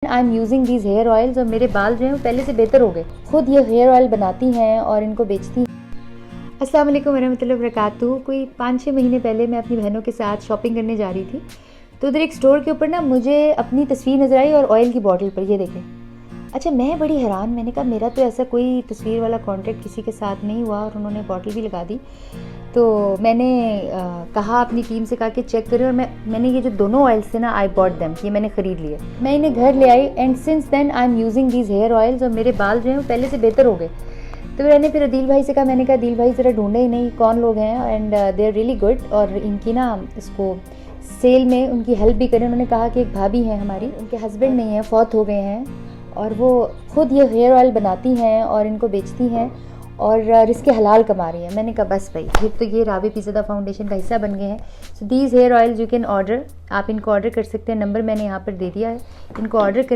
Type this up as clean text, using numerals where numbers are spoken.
I am using these hair oils और मेरे बाल जो हैं वो पहले से बेहतर हो गए। खुद ये हेयर ऑयल बनाती हैं और इनको बेचती हैं। अस्सलाम वालेकुम वरहमतुल्लाहि वबरकातुहू। कोई 5-6 महीने पहले मैं अपनी बहनों के साथ शॉपिंग करने जा रही थी, तो उधर एक स्टोर के ऊपर ना मुझे अपनी तस्वीर नज़र आई और ऑयल की बॉटल पर, ये देखें। अच्छा, मैं बड़ी हैरान, मैंने कहा मेरा तो ऐसा कोई तस्वीर वाला कॉन्टैक्ट किसी के साथ नहीं हुआ और उन्होंने बॉटल भी लगा दी। तो मैंने कहा अपनी टीम से, कहा कि चेक करें, और मैंने ये जो दोनों ऑयल्स थे ना, आई बॉट देम, ये मैंने ख़रीद लिए। मैं इन्हें घर ले आई and since then I am using these hair oils और मेरे बाल जो हैं वो पहले से बेहतर हो गए। तो मैंने फिर अदील भाई से कहा, मैंने कहा अदील भाई ज़रा ढूंढे ही नहीं कौन लोग हैं and they are really good, और इनकी ना इसको सेल में उनकी हेल्प भी करें। उन्होंने कहा कि एक भाभी हैं हमारी, उनके हस्बैंड नहीं हैं, फौत हो गए हैं, और वो खुद ये हेयर ऑयल बनाती हैं और इनको बेचती हैं और रिस्क हलाल कमा रही है। मैंने कहा बस भाई, फिर तो ये रावी पीज़दा फाउंडेशन का हिस्सा बन गए हैं। So these hair oils you can order, आप इनको ऑर्डर कर सकते हैं। नंबर मैंने यहाँ पर दे दिया है, इनको ऑर्डर कर